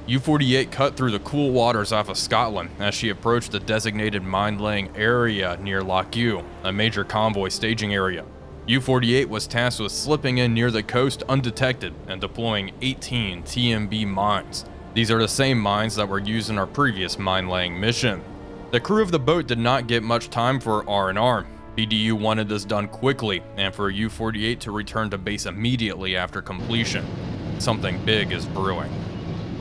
U-48 cut through the cool waters off of Scotland as she approached the designated mine-laying area near Loch Ewe, a major convoy staging area. U-48 was tasked with slipping in near the coast undetected and deploying 18 TMB mines. These are the same mines that were used in our previous mine-laying mission. The crew of the boat did not get much time for R&R. BDU wanted this done quickly and for U-48 to return to base immediately after completion. Something big is brewing.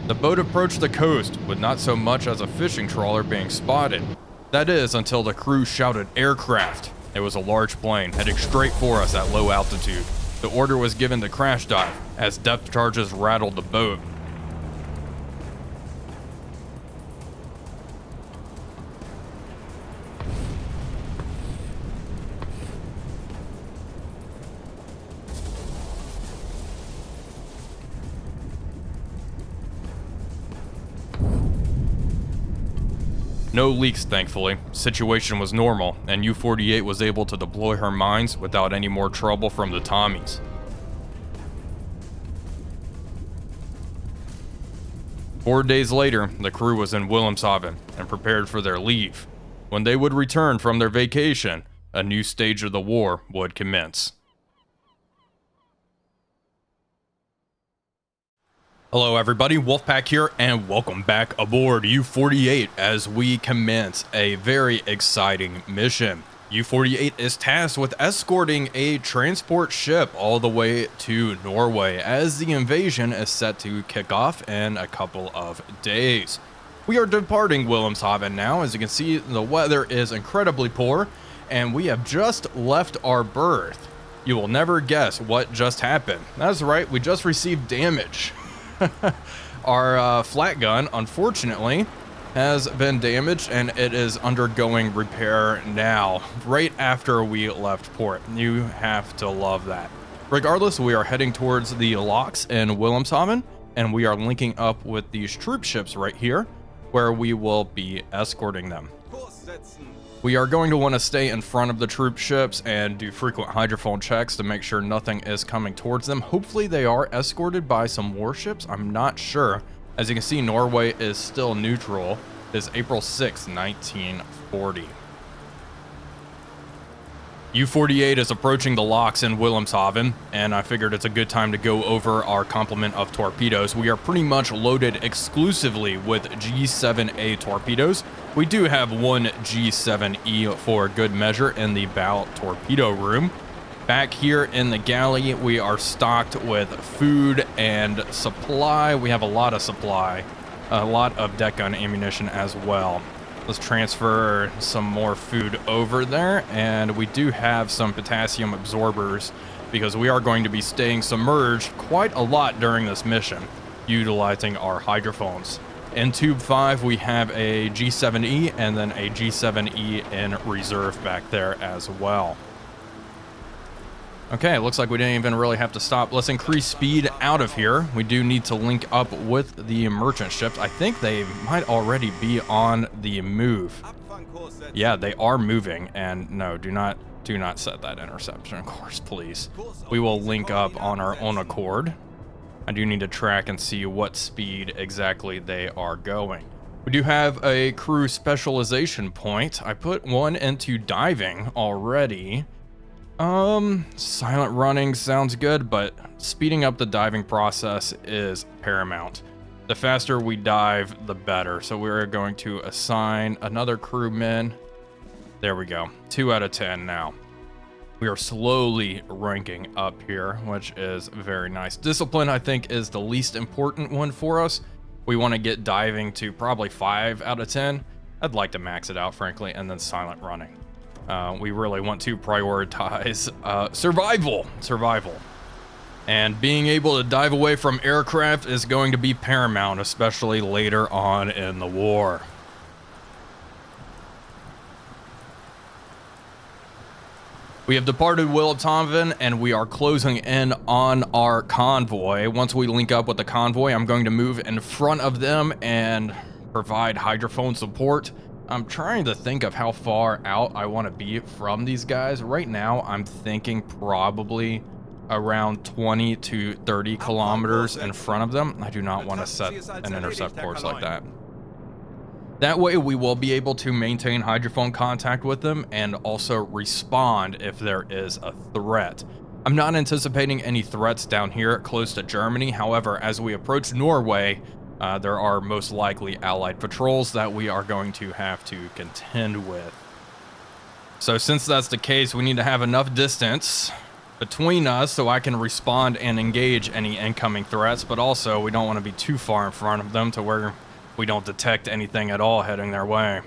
The boat approached the coast with not so much as a fishing trawler being spotted. That is, until the crew shouted aircraft. It was a large plane heading straight for us at low altitude. The order was given to crash dive as depth charges rattled the boat. No leaks, thankfully. Situation was normal, and U-48 was able to deploy her mines without any more trouble from the Tommies. Four days later, the crew was in Wilhelmshaven and prepared for their leave. When they would return from their vacation, a new stage of the war would commence. Hello everybody, Wolfpack here, and welcome back aboard U-48 as we commence a very exciting mission. U-48 is tasked with escorting a transport ship all the way to Norway as the invasion is set to kick off in a couple of days. We are departing Wilhelmshaven now. As you can see, the weather is incredibly poor, and we have just left our berth. You will never guess what just happened. That's right, we just received damage. Our flat gun, unfortunately, has been damaged and it is undergoing repair now, right after we left port. You have to love that. Regardless, we are heading towards the locks in Wilhelmshaven, and we are linking up with these troop ships right here, where we will be escorting them. We are going to want to stay in front of the troop ships and do frequent hydrophone checks to make sure nothing is coming towards them. Hopefully they are escorted by some warships. I'm not sure. As you can see, Norway is still neutral. It is April 6, 1940. U-48 is approaching the locks in Wilhelmshaven, and I figured it's a good time to go over our complement of torpedoes. We are pretty much loaded exclusively with G7A torpedoes. We do have one G7E for good measure in the bow torpedo room. Back here in the galley, we are stocked with food and supply. We have a lot of supply, a lot of deck gun ammunition as well. Let's transfer some more food over there, and we do have some potassium absorbers because we are going to be staying submerged quite a lot during this mission, utilizing our hydrophones. In Tube 5, we have a G7E and then a G7E in reserve back there as well. Okay, it looks like we didn't even really have to stop. Let's increase speed out of here. We do need to link up with the merchant ships. I think they might already be on the move. Yeah, they are moving, and no, do not set that interception course, please. We will link up on our own accord. I do need to track and see what speed exactly they are going. We do have a crew specialization point. I put one into diving already. Silent running sounds good, but speeding up the diving process is paramount. The faster we dive, the better. So we're going to assign another crewman. There we go. 2 out of 10 now. We are slowly ranking up here, which is very nice. Discipline, I think, is the least important one for us. We want to get diving to probably 5 out of 10. I'd like to max it out, frankly, and then silent running. We really want to prioritize survival. And being able to dive away from aircraft is going to be paramount, especially later on in the war. We have departed Wilhelmshaven and we are closing in on our convoy. Once we link up with the convoy, I'm going to move in front of them and provide hydrophone support. I'm trying to think of how far out I want to be from these guys. Right now, I'm thinking probably around 20 to 30 kilometers in front of them. I do not want to set an intercept course like that. That way we will be able to maintain hydrophone contact with them and also respond if there is a threat. I'm not anticipating any threats down here close to Germany. However, as we approach Norway, there are most likely Allied patrols that we are going to have to contend with. So since that's the case, we need to have enough distance between us so I can respond and engage any incoming threats, but also we don't want to be too far in front of them to where we don't detect anything at all heading their way.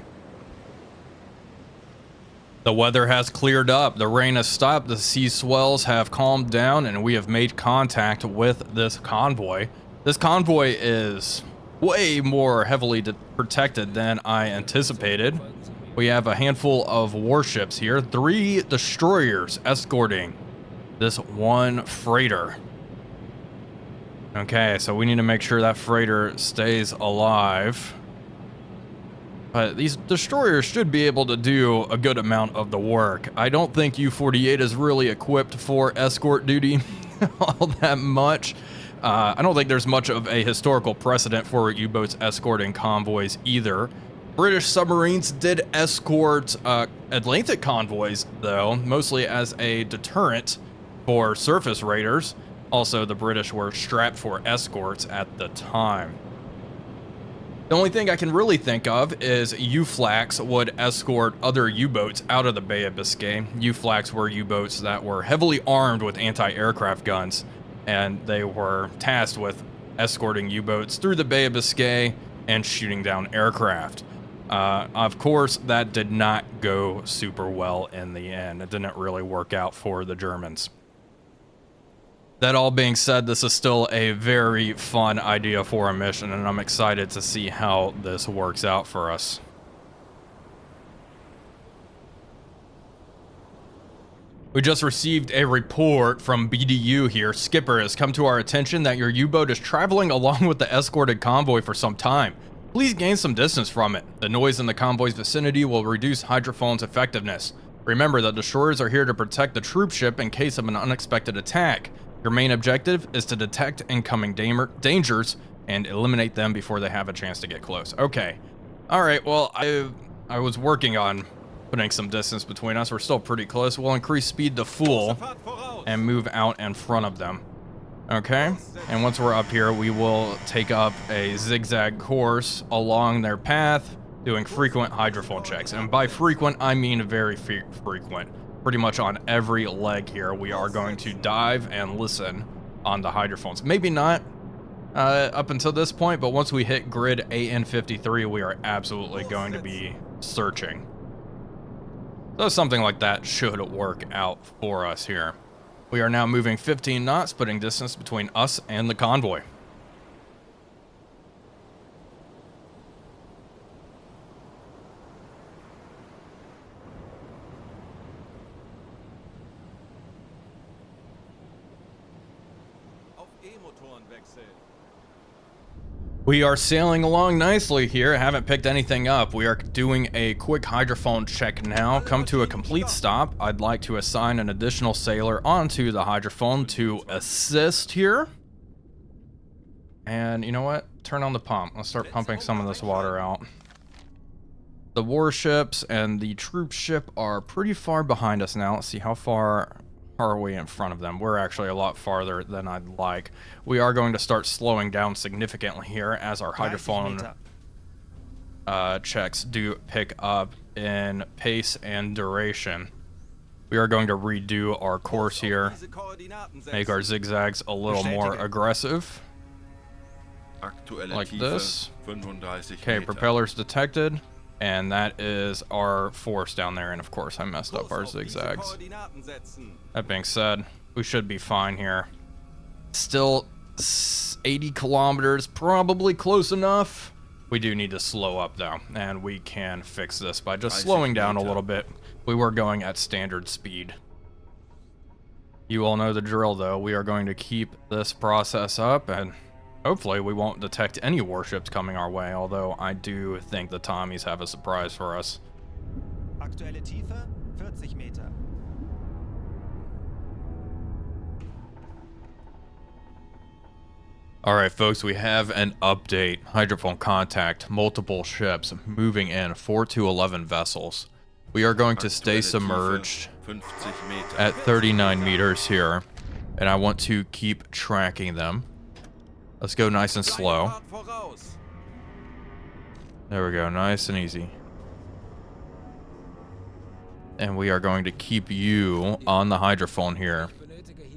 The weather has cleared up, the rain has stopped, the sea swells have calmed down, and we have made contact with this convoy. This convoy is way more heavily protected than I anticipated. We have a handful of warships here, 3 destroyers escorting this one freighter. Okay, so we need to make sure that freighter stays alive. But these destroyers should be able to do a good amount of the work. I don't think U-48 is really equipped for escort duty all that much. I don't think there's much of a historical precedent for U-boats escorting convoys either. British submarines did escort Atlantic convoys, though, mostly as a deterrent for surface raiders. Also, the British were strapped for escorts at the time. The only thing I can really think of is U-Flax would escort other U-boats out of the Bay of Biscay. U-Flax were U-boats that were heavily armed with anti-aircraft guns, and they were tasked with escorting U-boats through the Bay of Biscay and shooting down aircraft. Of course, that did not go super well in the end. It didn't really work out for the Germans. That all being said, this is still a very fun idea for a mission, and I'm excited to see how this works out for us. We just received a report from BDU here. Skipper, has come to our attention that your U-boat is traveling along with the escorted convoy for some time. Please gain some distance from it. The noise in the convoy's vicinity will reduce hydrophone's effectiveness. Remember that destroyers are here to protect the troop ship in case of an unexpected attack. Your main objective is to detect incoming dangers and eliminate them before they have a chance to get close. Okay. All right. Well, I was working on putting some distance between us. We're still pretty close. We'll increase speed to full and move out in front of them. Okay. And once we're up here, we will take up a zigzag course along their path, doing frequent hydrophone checks. And by frequent, I mean very frequent. Pretty much on every leg here, we are going to dive and listen on the hydrophones. Maybe not up until this point, but once we hit grid AN53, we are absolutely going to be searching. So something like that should work out for us here. We are now moving 15 knots, putting distance between us and the convoy. We are sailing along nicely here. Haven't picked anything up. We are doing a quick hydrophone check now. Come to a complete stop. I'd like to assign an additional sailor onto the hydrophone to assist here. And you know what? Turn on the pump. Let's start pumping some of this water out. The warships and the troop ship are pretty far behind us now. Let's see, how far are we in front of them? We're actually a lot farther than I'd like. We are going to start slowing down significantly here as our hydrophone checks do pick up in pace and duration. We are going to redo our course here, make our zigzags a little more aggressive, like this. Okay, propellers detected. And that is our force down there, and of course I messed up our zigzags. That being said, we should be fine here. Still 80 kilometers, probably close enough. We do need to slow up though, and we can fix this by just slowing down a little bit. We were going at standard speed. You all know the drill though. We are going to keep this process up, and hopefully we won't detect any warships coming our way, although I do think the Tommies have a surprise for us. Aktuelle Tiefe 40 Meter. All right, folks, we have an update. Hydrophone contact, multiple ships moving in, 4 to 11 vessels. We are going to stay submerged at 39 meters here, and I want to keep tracking them. Let's go nice and slow. There we go, nice and easy. And we are going to keep you on the hydrophone here,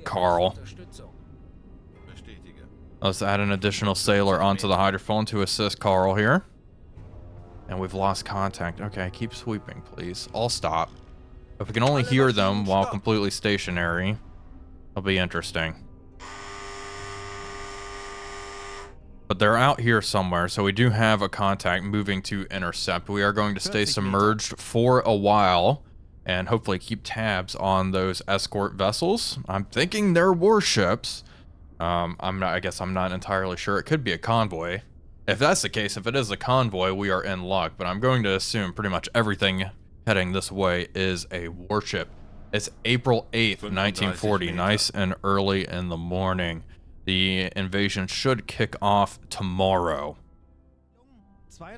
Kaarel. Let's add an additional sailor onto the hydrophone to assist Kaarel here. And we've lost contact. Okay, keep sweeping, please. I'll stop. If we can only hear them while completely stationary, it'll be interesting. But they're out here somewhere, so we do have a contact moving to intercept. We are going to stay submerged for a while and hopefully keep tabs on those escort vessels. I'm thinking they're warships. I guess I'm not entirely sure. It could be a convoy. If that's the case, if it is a convoy, we are in luck, but I'm going to assume pretty much everything heading this way is a warship. It's April 8th, 1940, nice and early in the morning. The invasion should kick off tomorrow.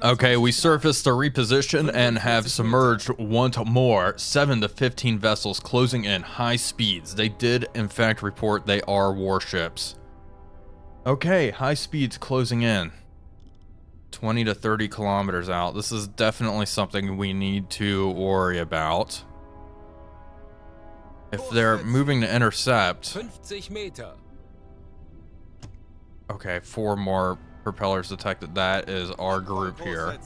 Okay, we surfaced to reposition and have submerged one more. 7 to 15 vessels closing in high speeds. They did, in fact, report they are warships. Okay, high speeds closing in. 20 to 30 kilometers out. This is definitely something we need to worry about. If they're moving to intercept... Okay, 4 more propellers detected. That is our group here.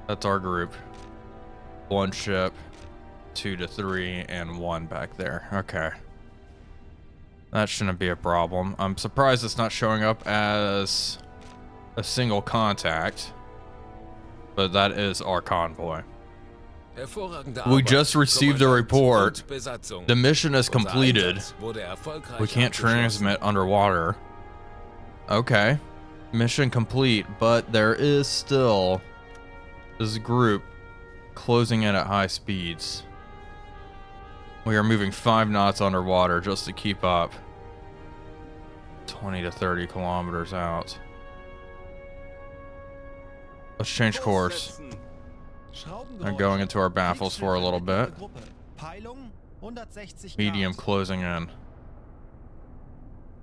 That's our group. 1 ship, 2 to 3, and 1 back there. Okay. That shouldn't be a problem. I'm surprised it's not showing up as a single contact, but that is our convoy. We just received a report. The mission is completed. We can't transmit underwater. Okay. Mission complete, but there is still this group closing in at high speeds. We are moving 5 knots underwater just to keep up. 20 to 30 kilometers out. Let's change course. I'm going into our baffles for a little bit. Medium closing in.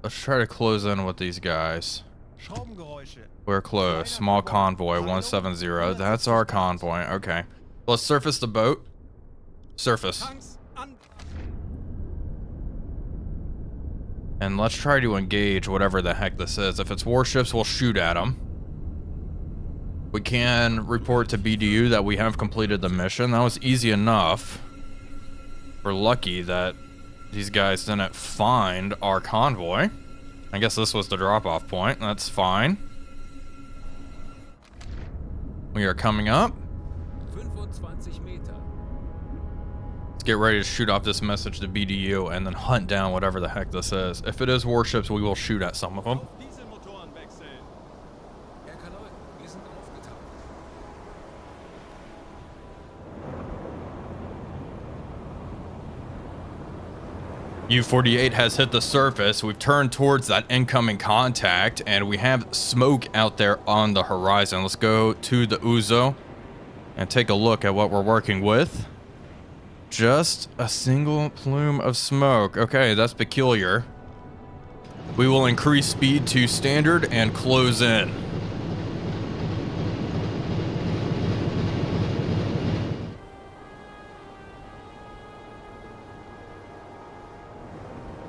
Let's try to close in with these guys. We're close. Small convoy 170. That's our convoy. Okay. Let's surface the boat. Surface. And let's try to engage whatever the heck this is. If it's warships, we'll shoot at them. We can report to BDU that we have completed the mission. That was easy enough. We're lucky that these guys didn't find our convoy. I guess this was the drop-off point. That's fine. We are coming up. Let's get ready to shoot off this message to BDU and then hunt down whatever the heck this is. If it is warships, we will shoot at some of them. U-48 has hit the surface. We've turned towards that incoming contact, and we have smoke out there on the horizon. Let's go to the Uzo and take a look at what we're working with. Just a single plume of smoke. Okay, that's peculiar. We will increase speed to standard and close in.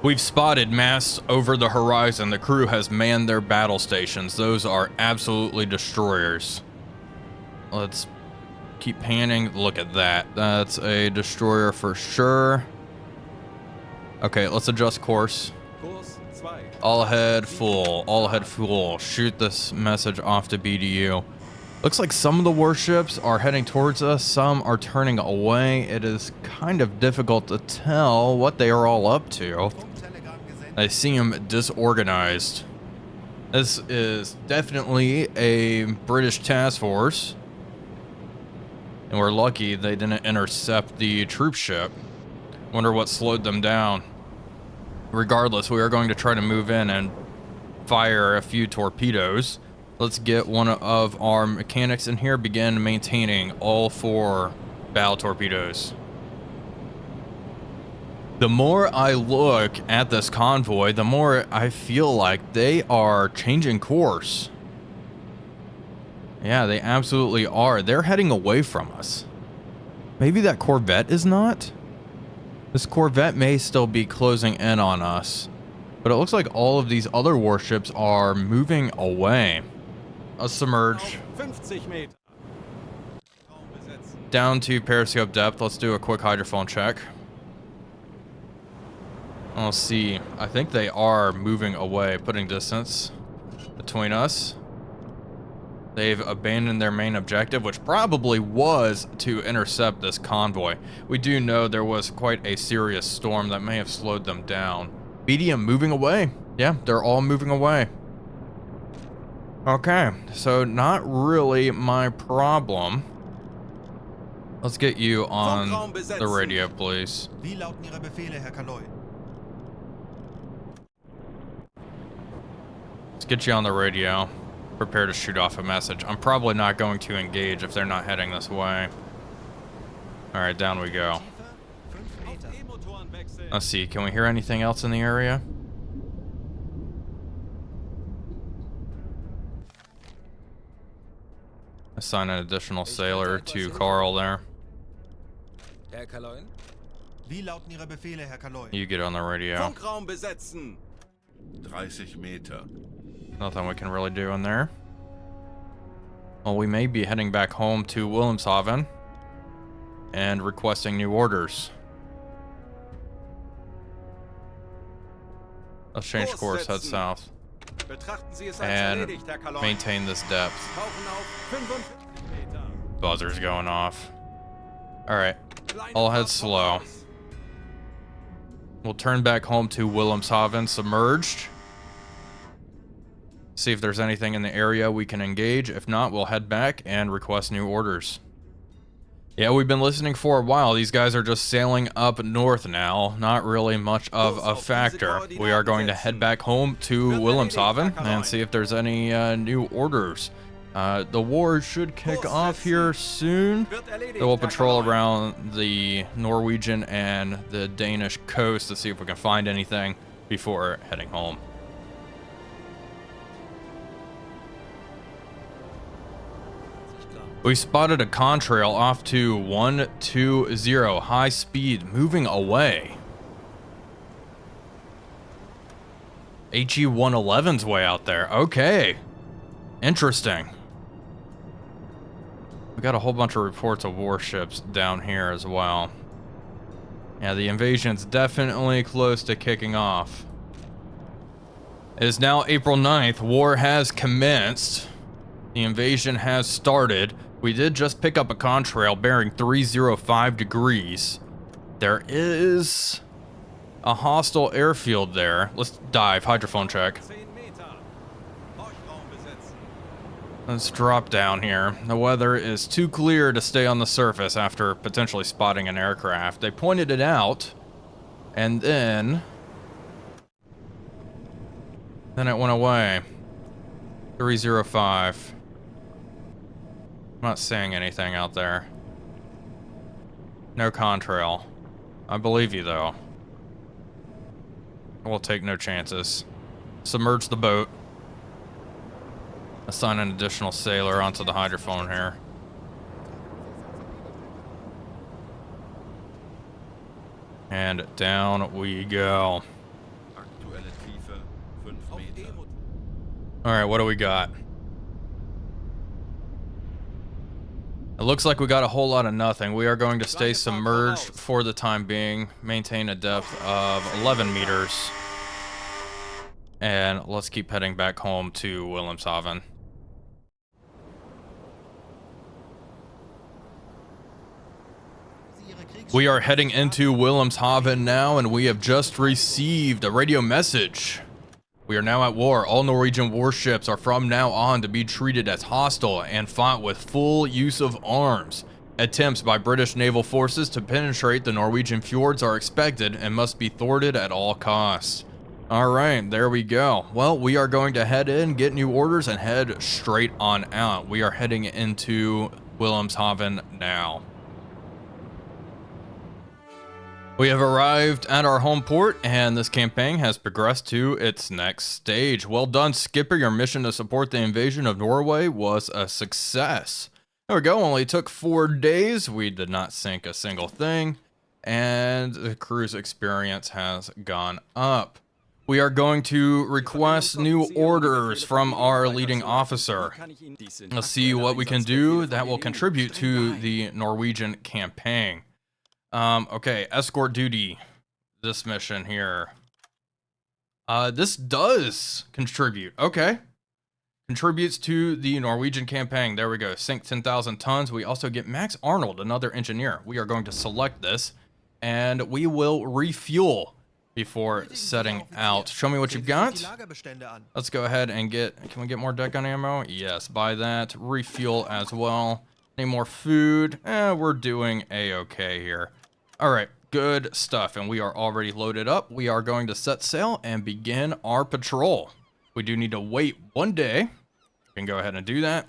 We've spotted masts over the horizon. The crew has manned their battle stations. Those are absolutely destroyers. Let's keep panning. Look at that. That's a destroyer for sure. Okay, let's adjust course. All ahead full. All ahead full. Shoot this message off to BDU. Looks like some of the warships are heading towards us. Some are turning away. It is kind of difficult to tell what they are all up to. They seem disorganized. This is definitely a British task force. And we're lucky they didn't intercept the troop ship. Wonder what slowed them down. Regardless, we are going to try to move in and fire a few torpedoes. Let's get one of our mechanics in here, begin maintaining all 4 bow torpedoes. The more I look at this convoy, the more I feel like they are changing course. Yeah, they absolutely are. They're heading away from us. Maybe that Corvette is not? This Corvette may still be closing in on us. But it looks like all of these other warships are moving away. A submerge. Down to periscope depth. Let's do a quick hydrophone check. Let's see. I think they are moving away, putting distance between us. They've abandoned their main objective, which probably was to intercept this convoy. We do know there was quite a serious storm that may have slowed them down. BDM moving away. Yeah, they're all moving away. Okay, so not really my problem. Let's get you on the radio, please. Let's get you on the radio. Prepare to shoot off a message. I'm probably not going to engage if they're not heading this way. Alright, down we go. Let's see, can we hear anything else in the area? Assign an additional sailor to Kaarel there. You get on the radio. 30 Meter. Nothing we can really do in there. Well, we may be heading back home to Wilhelmshaven and requesting new orders. Let's change course, head south, and maintain this depth. Buzzer's going off. Alright, I'll head slow. We'll turn back home to Wilhelmshaven submerged. See if there's anything in the area we can engage. If not, we'll head back and request new orders. Yeah, we've been listening for a while. These guys are just sailing up north now. Not really much of a factor. We are going to head back home to Wilhelmshaven and see if there's any new orders. The war should kick off here soon. They will patrol around the Norwegian and the Danish coast to see if we can find anything before heading home. We spotted a contrail off to 120, high speed, moving away. HE-111's way out there. Okay. Interesting. We got a whole bunch of reports of warships down here as well. Yeah, the invasion's definitely close to kicking off. It is now April 9th. War has commenced. The invasion has started. We did just pick up a contrail bearing 305 degrees. There is a hostile airfield there. Let's dive. Hydrophone check. Let's drop down here. The weather is too clear to stay on the surface after potentially spotting an aircraft. They pointed it out, and then it went away. 305. I'm not seeing anything out there. No contrail. I believe you, though. We'll take no chances. Submerge the boat. Assign an additional sailor onto the hydrophone here. And down we go. Alright, what do we got? It looks like we got a whole lot of nothing. We are going to stay submerged for the time being. Maintain a depth of 11 meters. And let's keep heading back home to Wilhelmshaven. We are heading into Wilhelmshaven now, and we have just received a radio message. We are now at war. All Norwegian warships are from now on to be treated as hostile and fought with full use of arms. Attempts by British naval forces to penetrate the Norwegian fjords are expected and must be thwarted at all costs. All right, there we go. Well, we are going to head in, get new orders, and head straight on out. We are heading into Wilhelmshaven now. We have arrived at our home port, and this campaign has progressed to its next stage. Well done, Skipper. Your mission to support the invasion of Norway was a success. There we go. Only took 4 days. We did not sink a single thing, and the crew's experience has gone up. We are going to request new orders from our leading officer. Let's see what we can do that will contribute to the Norwegian campaign. Okay, escort duty, this mission here. This does contribute, okay. Contributes to the Norwegian campaign, there we go, sink 10,000 tons. We also get Max Arnold, another engineer. We are going to select this, and we will refuel before setting out. Show me what you've got. Let's go ahead and can we get more deck gun ammo? Yes, buy that, refuel as well. Any more food? We're doing a-okay here. All right, good stuff, and we are already loaded up. We are going to set sail and begin our patrol. We do need to wait 1 day. We can go ahead and do that.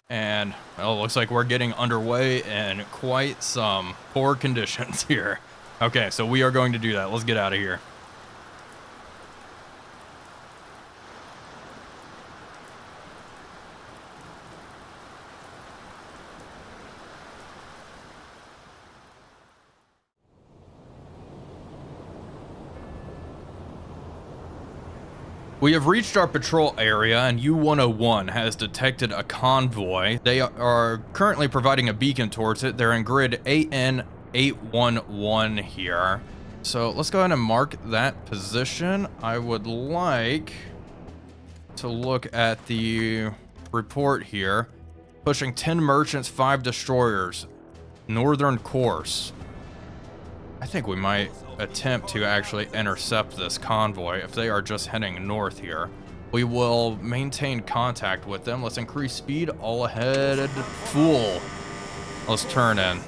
And, well, it looks like we're getting underway in quite some poor conditions here. Okay, so we are going to do that. Let's get out of here. We have reached our patrol area, and U-101 has detected a convoy. They are currently providing a beacon towards it. They're in grid AN811 here. So let's go ahead and mark that position. I would like to look at the report here. Pushing 10 merchants, 5 destroyers. Northern course. I think we might attempt to actually intercept this convoy if they are just heading north here. We will maintain contact with them. Let's increase speed, all ahead, full. Let's turn in.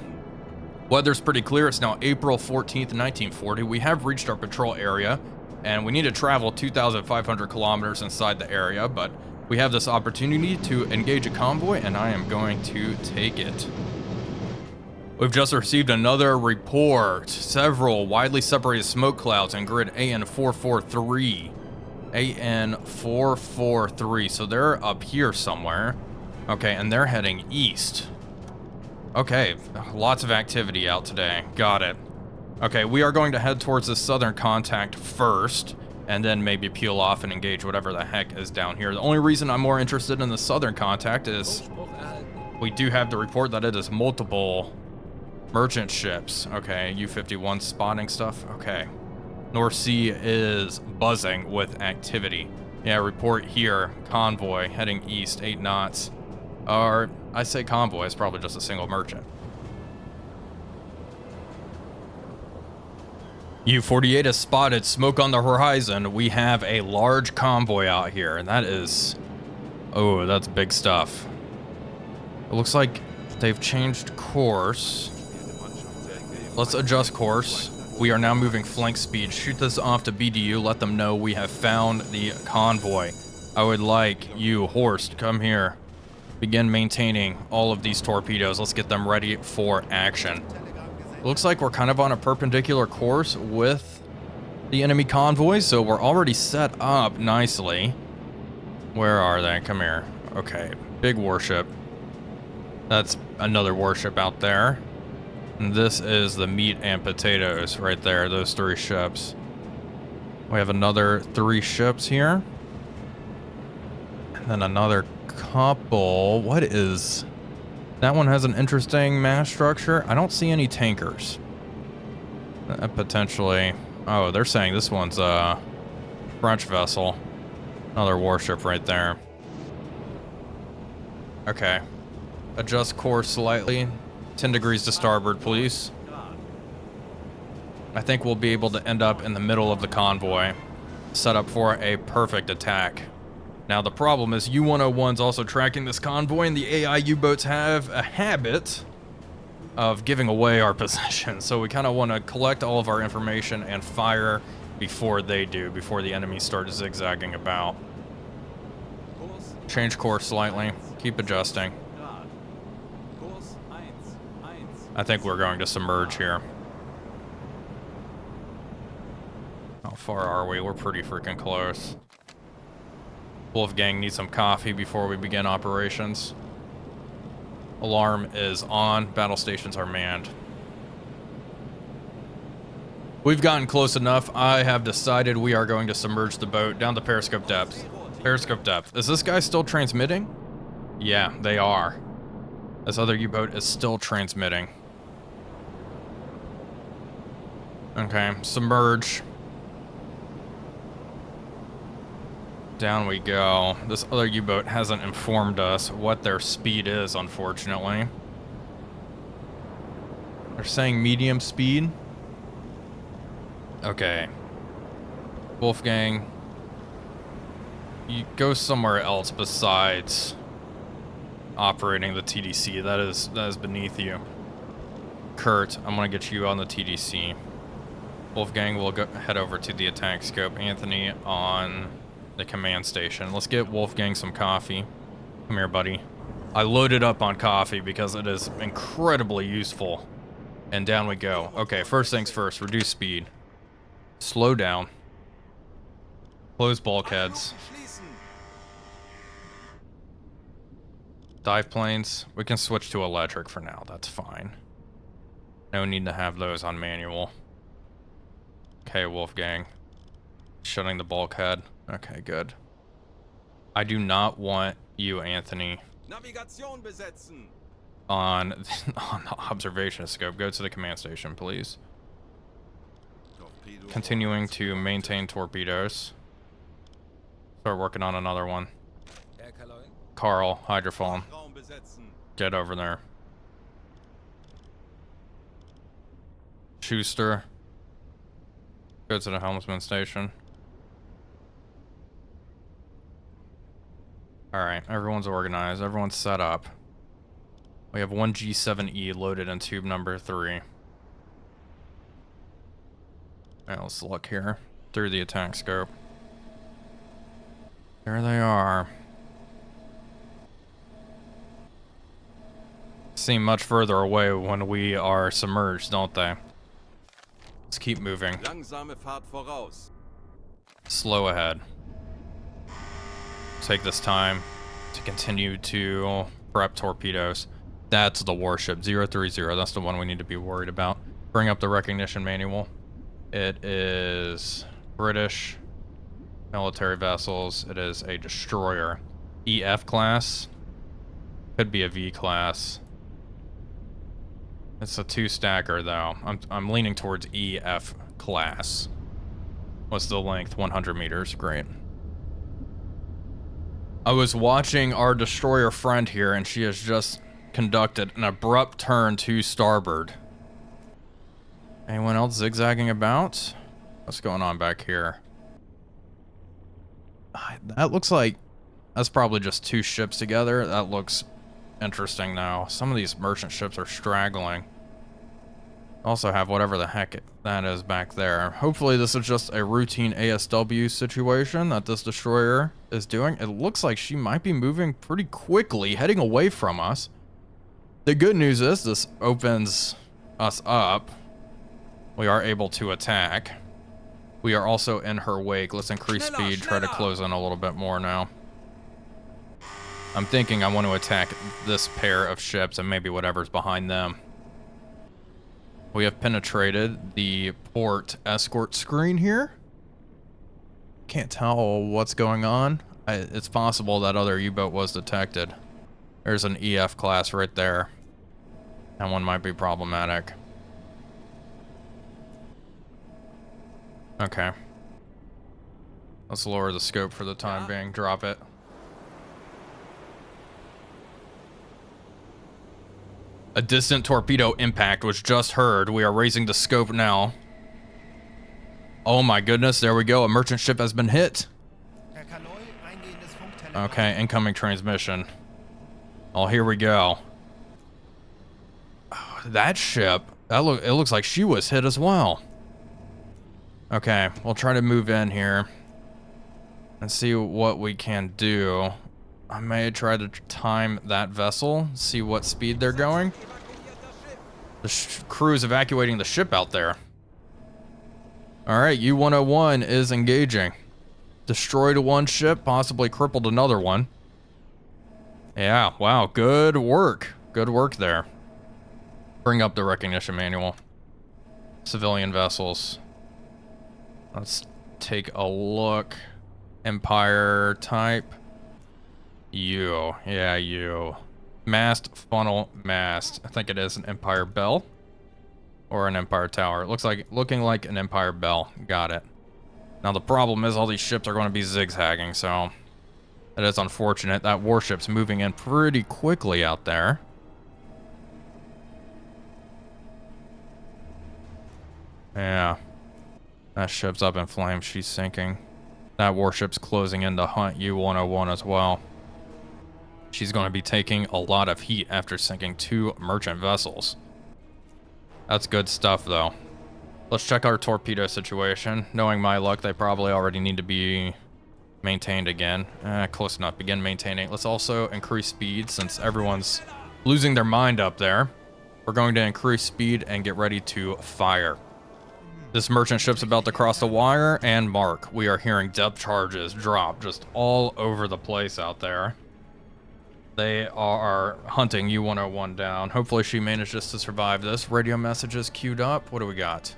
Weather's pretty clear. It's now April 14th, 1940. We have reached our patrol area, and we need to travel 2,500 kilometers inside the area, but we have this opportunity to engage a convoy, and I am going to take it. We've just received another report. Several widely separated smoke clouds in grid AN443. AN443. So they're up here somewhere. Okay, and they're heading east. Okay, lots of activity out today. Got it. Okay, we are going to head towards the southern contact first, and then maybe peel off and engage whatever the heck is down here. The only reason I'm more interested in the southern contact is we do have the report that it is multiple merchant ships. Okay, U-51 spotting stuff. Okay. North Sea is buzzing with activity. Yeah, report here. Convoy heading east, 8 knots. Or, I say convoy, it's probably just a single merchant. U-48 has spotted smoke on the horizon. We have a large convoy out here, and that is... oh, that's big stuff. It looks like they've changed course. Let's adjust course. We are now moving flank speed. Shoot this off to BDU. Let them know we have found the convoy. I would like you, Horst, come here. Begin maintaining all of these torpedoes. Let's get them ready for action. Looks like we're kind of on a perpendicular course with the enemy convoy, so we're already set up nicely. Where are they? Come here. Okay, big warship. That's another warship out there. And this is the meat and potatoes right there, those 3 ships. We have another 3 ships here. And then another couple. What is... that one has an interesting mass structure. I don't see any tankers. Potentially... oh, they're saying this one's a French vessel. Another warship right there. Okay. Adjust course slightly. 10 degrees to starboard, please. I think we'll be able to end up in the middle of the convoy. Set up for a perfect attack. Now the problem is U-101's also tracking this convoy, and the AI U-boats have a habit of giving away our possessions. So we kind of want to collect all of our information and fire before they do, before the enemy start zigzagging about. Change course slightly. Keep adjusting. I think we're going to submerge here. How far are we? We're pretty freaking close. Wolfgang needs some coffee before we begin operations. Alarm is on. Battle stations are manned. We've gotten close enough. I have decided we are going to submerge the boat down to periscope depth. Periscope depth. Is this guy still transmitting? Yeah, they are. This other U-boat is still transmitting. Okay, submerge. Down we go. This other U-boat hasn't informed us what their speed is, unfortunately. They're saying medium speed. Okay. Wolfgang, you go somewhere else besides operating the TDC. That is beneath you. Kurt, I'm gonna get you on the TDC. Wolfgang will head over to the attack scope. Anthony on the command station. Let's get Wolfgang some coffee. Come here, buddy. I loaded up on coffee because it is incredibly useful. And down we go. Okay, first things first, reduce speed. Slow down. Close bulkheads. Dive planes. We can switch to electric for now. That's fine. No need to have those on manual. Okay, Wolfgang. Shutting the bulkhead. Okay, good. I do not want you, Anthony, on the observation scope. Go to the command station, please. Continuing to maintain torpedoes. Start working on another one. Kaarel, hydrophone. Get over there. Schuster. Go to the helmsman station. Alright, everyone's organized. Everyone's set up. We have one G7E loaded in tube number 3. Alright, let's look here. Through the attack scope. There they are. Seem much further away when we are submerged, don't they? Let's keep moving. Slow ahead. Take this time to continue to prep torpedoes. That's the warship, 030. That's the one we need to be worried about. Bring up the recognition manual. It is British military vessels. It is a destroyer. EF class. Could be a V class. It's a 2-stacker though. I'm leaning towards EF class. What's the length? 100 meters. Great. I was watching our destroyer friend here, and she has just conducted an abrupt turn to starboard. Anyone else zigzagging about? What's going on back here? That looks like... that's probably just 2 ships together. That looks interesting now. Some of these merchant ships are straggling. Also have whatever the heck that is back there. Hopefully this is just a routine ASW situation that this destroyer is doing. It looks like she might be moving pretty quickly, heading away from us. The good news is this opens us up. We are able to attack. We are also in her wake. Let's increase speed, try to close in a little bit more now. I'm thinking I want to attack this pair of ships and maybe whatever's behind them. We have penetrated the port escort screen here. Can't tell what's going on. It's possible that other U-boat was detected. There's an EF class right there. That one might be problematic. Okay. Let's lower the scope for the time being. Drop it. A distant torpedo impact was just heard. We are raising the scope now. Oh my goodness, there we go. A merchant ship has been hit. Okay, incoming transmission. Oh, here we go. Oh, that ship, it looks like she was hit as well. Okay, we'll try to move in here and see what we can do. I may try to time that vessel, see what speed they're going. The crew is evacuating the ship out there. All right, U-101 is engaging. Destroyed one ship, possibly crippled another one. Yeah, wow, good work. Good work there. Bring up the recognition manual. Civilian vessels. Let's take a look. Empire type. Yeah, you. Mast, funnel, mast. I think it is an Empire Bell. Or an Empire Tower. It looking like an Empire Bell. Got it. Now the problem is all these ships are going to be zigzagging, so it is unfortunate. That warship's moving in pretty quickly out there. Yeah. That ship's up in flames. She's sinking. That warship's closing in to hunt U-101 as well. She's going to be taking a lot of heat after sinking 2 merchant vessels. That's good stuff, though. Let's check our torpedo situation. Knowing my luck, they probably already need to be maintained again. Close enough. Begin maintaining. Let's also increase speed since everyone's losing their mind up there. We're going to increase speed and get ready to fire. This merchant ship's about to cross the wire and mark. We are hearing depth charges drop just all over the place out there. They are hunting U-101 down. Hopefully she manages to survive this. Radio messages queued up. What do we got?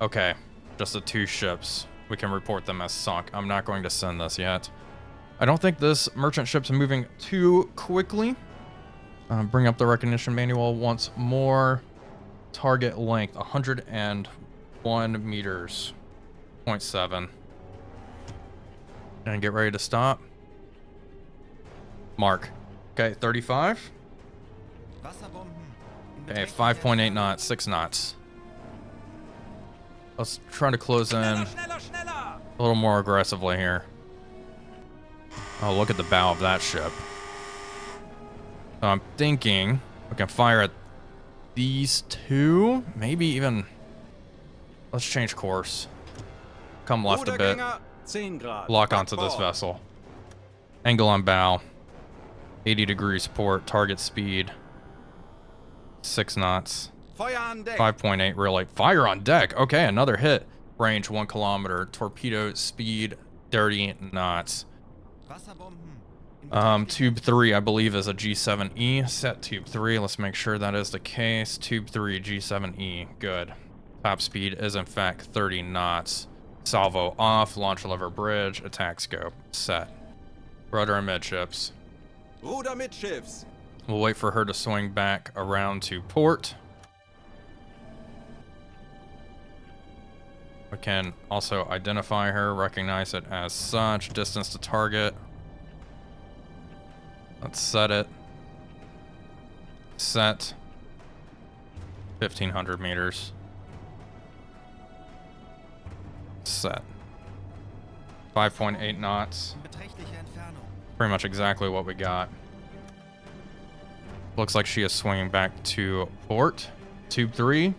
Okay, just the 2 ships. We can report them as sunk. I'm not going to send this yet. I don't think this merchant ship's moving too quickly. Bring up the recognition manual once more. Target length, 101 meters. 0.7. And get ready to stop. Mark. Okay, 35. Okay, 5.8 knots, 6 knots. Let's try to close in a little more aggressively here. Oh, look at the bow of that ship. So I'm thinking we can fire at these 2. Maybe even... Let's change course. Come left a bit. Lock onto this vessel. Angle on bow. 80 degrees port. Target speed. 6 knots. 5.8 really. Fire on deck. Okay, another hit. Range 1 kilometer. Torpedo speed 30 knots. Tube 3, I believe, is a G7E. Set tube 3. Let's make sure that is the case. Tube 3, G7E. Good. Top speed is in fact 30 knots. Salvo off. Launch lever bridge. Attack scope. Set. Rudder and midships. Ruder midschiffs. We'll wait for her to swing back around to port. We can also identify her, recognize it as such. Distance to target. Let's set it. Set. 1,500 meters. Set. 5.8 knots. Pretty much exactly what we got. Looks like she is swinging back to port. Tube 3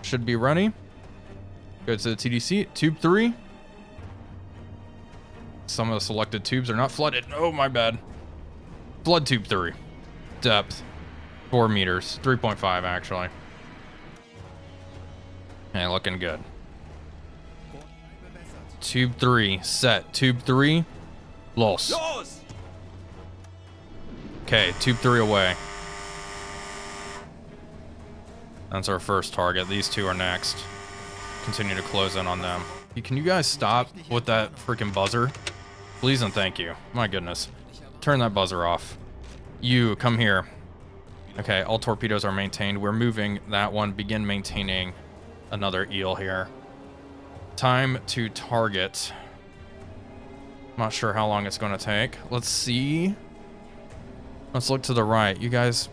should be running. Go to the TDC. Tube 3. Some of the selected tubes are not flooded. Oh, my bad. Flood tube 3. Depth 4 meters. 3.5 actually. Okay, looking good. Tube 3 set. Tube 3 los. Okay, tube 3 away. That's our first target. These 2 are next. Continue to close in on them. Can you guys stop with that freaking buzzer? Please and thank you. My goodness. Turn that buzzer off. You, come here. Okay, all torpedoes are maintained. We're moving that one. Begin maintaining another eel here. Time to target. Not sure how long it's going to take. Let's see. Let's look to the right. You guys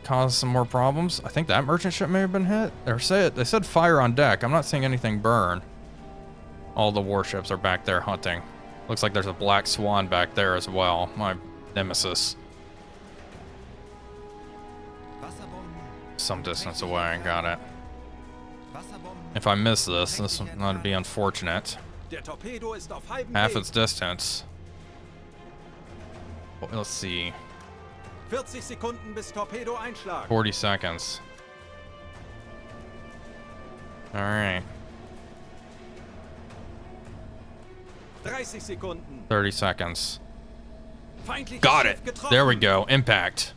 cause some more problems. I think that merchant ship may have been hit. They said fire on deck. I'm not seeing anything burn. All the warships are back there hunting. Looks like there's a black swan back there as well. My nemesis. Some distance away. Got it. If I miss this, this would be unfortunate. Der Torpedo ist auf halbem Half Weg. its distance. Let's see. 40 Sekunden bis Torpedo-Einschlag. 40 seconds. All right. 30 Sekunden. 30 seconds. Feindliches Got Schiff it. getroffen. There we go. Impact.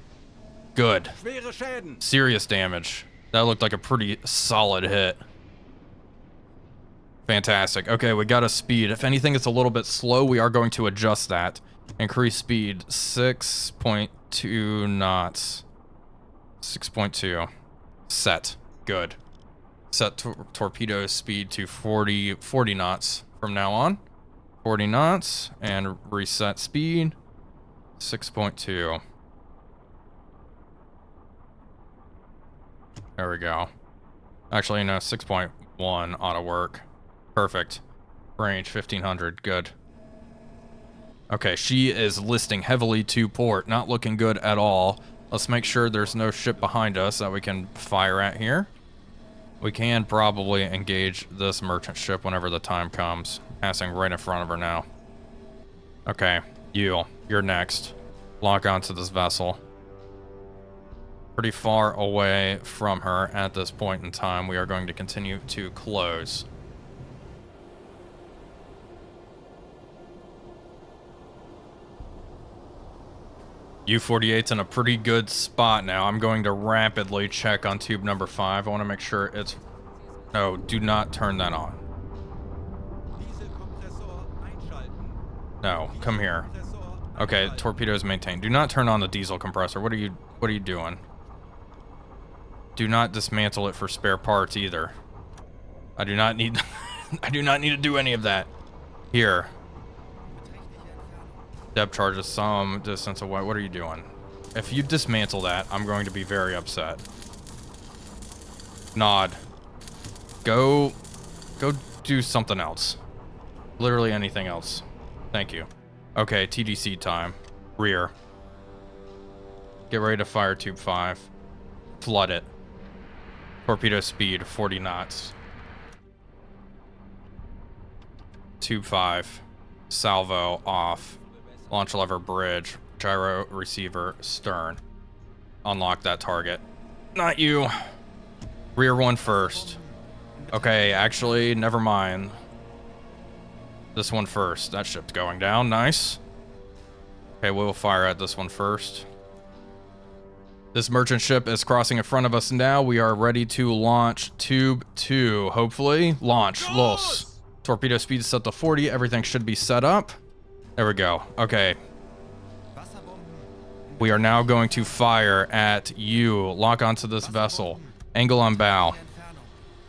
Good. Schwere Schäden. Serious damage. That looked like a pretty solid hit. Fantastic. Okay, we got a speed. If anything is a little bit slow, we are going to adjust that. Increase speed 6.2 knots. 6.2. Set. Good. Set torpedo speed to 40 knots from now on. 40 knots and reset speed 6.2. There we go. Actually, no, 6.1 ought to work. Perfect. Range 1500. Good. Okay, she is listing heavily to port. Not looking good at all. Let's make sure there's no ship behind us that we can fire at here. We can probably engage this merchant ship whenever the time comes. Passing right in front of her now. Okay, you're next. Lock onto this vessel. Pretty far away from her at this point in time. We are going to continue to close. U-48's in a pretty good spot now. I'm going to rapidly check on tube number 5. I want to make sure it's... No, do not turn that on. Dieselkompressor einschalten. No, come here. Okay, torpedo is maintained. Do not turn on the diesel compressor. What are you doing? Do not dismantle it for spare parts either. I do not need I do not need to do any of that. Here. Depth charges some distance away. What are you doing? If you dismantle that, I'm going to be very upset. Nod. Go do something else. Literally anything else. Thank you. Okay, TDC time. Rear. Get ready to fire tube 5. Flood it. Torpedo speed 40 knots. Tube 5. Salvo off. Launch lever bridge. Gyro receiver stern. Unlock that target. Not you. Rear one first. Okay, actually, never mind. This one first. That ship's going down. Nice. Okay, we'll fire at this one first. This merchant ship is crossing in front of us now. We are ready to launch tube 2. Hopefully. Launch. Los. Torpedo speed set to 40. Everything should be set up. There we go. Okay. We are now going to fire at you. Lock onto this vessel. Angle on bow.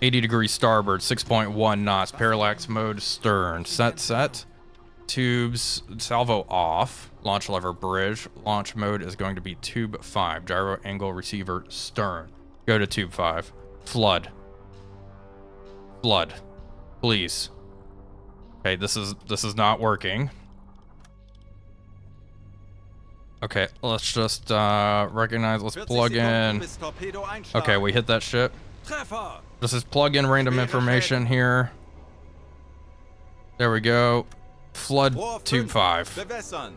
80 degrees starboard. 6.1 knots. Parallax mode stern. Set. Tubes. Salvo off. Launch lever bridge. Launch mode is going to be tube 5. Gyro angle receiver stern. Go to tube 5. Flood. Flood. Please. Okay, this is not working. Okay, let's just recognize. Let's plug in. Okay, we hit that ship. This is plug in random information here. There we go. Flood tube 5.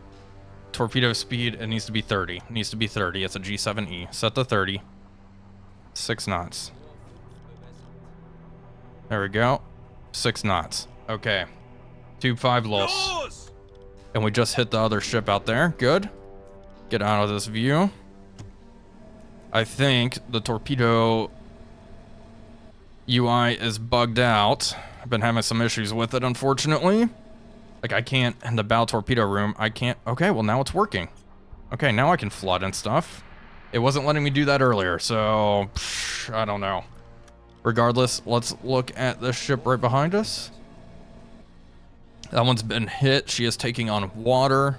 Torpedo speed, it needs to be 30. It needs to be 30. It's a G7E. Set to 30. 6 knots. There we go. 6 knots. Okay. Tube 5 los. And we just hit the other ship out there. Good. Get out of this view. I think the torpedo UI is bugged out. I've been having some issues with it, unfortunately. Like, I can't, in the bow torpedo room, I can't. Okay, well, now it's working. Okay, now I can flood and stuff. It wasn't letting me do that earlier, so I don't know. Regardless, let's look at this ship right behind us. That one's been hit. She is taking on water.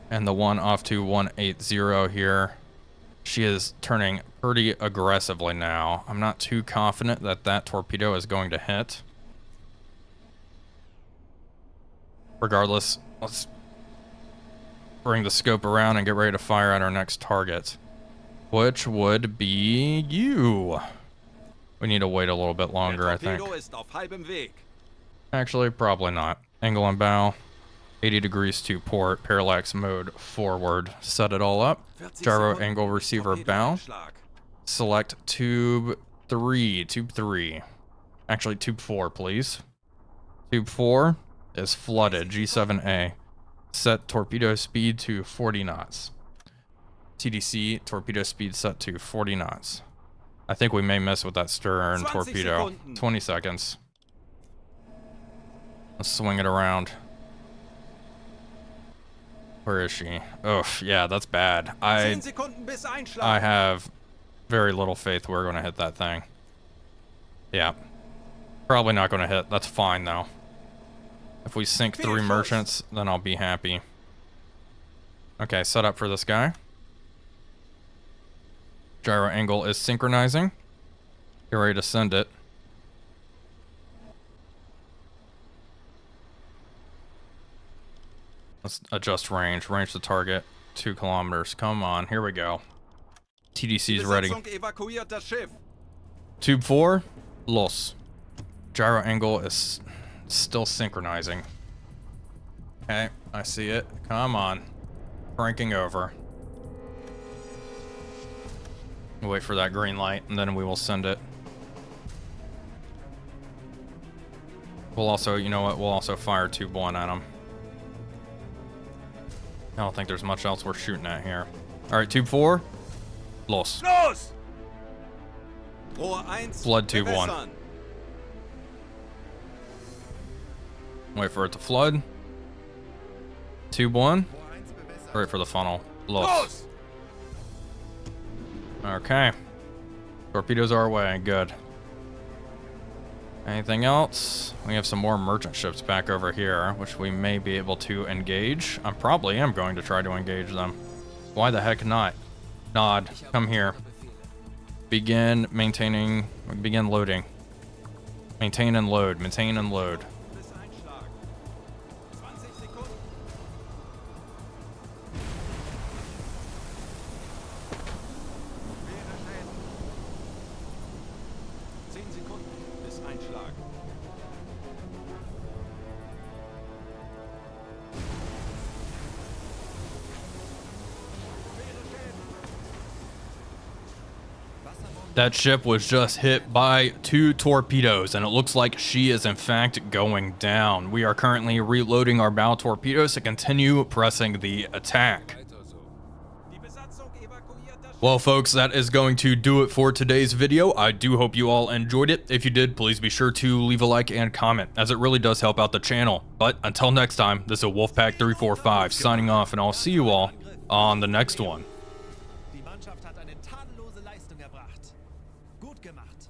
And the one off to 180 here. She is turning pretty aggressively now. I'm not too confident that that torpedo is going to hit. Regardless, let's bring the scope around and get ready to fire at our next target, which would be you. We need to wait a little bit longer, I think. Torpedo ist auf halbem Weg. Actually, probably not. Angle on bow, 80 degrees to port, parallax mode forward. Set it all up. 40 Gyro Sekunden. angle receiver bow. Torpedoeinschlag. Select tube 3. Actually, tube 4, please. Tube 4 is flooded, G7A. Set torpedo speed to 40 knots. TDC, torpedo speed set to 40 knots. I think we may mess with that stern 20 torpedo. Sekunden. 20 seconds. Let's swing it around. Where is she? Oh, yeah, that's bad. 10 Sekunden bis Einschlag. I have very little faith we're going to hit that thing. Yeah. Probably not going to hit. That's fine, though. If we sink 3 merchants, then I'll be happy. Okay, set up for this guy. Gyro angle is synchronizing. Get ready to send it. Let's adjust range. Range to target 2 kilometers. Come on, here we go. TDC's ready. Besatzung evakuiert das Schiff. Tube 4, los. Gyro angle is still synchronizing. Okay, I see it. Come on. Cranking over. We'll wait for that green light, and then we will send it. We'll also, you know what, we'll also fire tube 1 at him. I don't think there's much else we're shooting at here. Alright, tube 4, los. Los! Rohr 1. Flood tube 1. bewässern. Wait for it to flood. Tube 1. Wait for the funnel. Los. Los! Okay. Torpedoes our way. Good. Anything else? We have some more merchant ships back over here, which we may be able to engage. I probably am going to try to engage them. Why the heck not? Nod, come here. Begin maintaining, begin loading. Maintain and load, maintain and load. Bis Einschlag. 20 Sekunden. Schwere Schäden. 10 Sekunden bis Einschlag. That ship was just hit by 2 torpedoes, and it looks like she is in fact going down. We are currently reloading our bow torpedoes to continue pressing the attack. Die Besatzung evakuiert das Schiff. Well, folks, that is going to do it for today's video. I do hope you all enjoyed it. If you did, please be sure to leave a like and comment, as it really does help out the channel. But until next time, this is Wolfpack345 signing off, and I'll see you all on the next one. Die Mannschaft hat eine tadellose Leistung erbracht. Gut gemacht.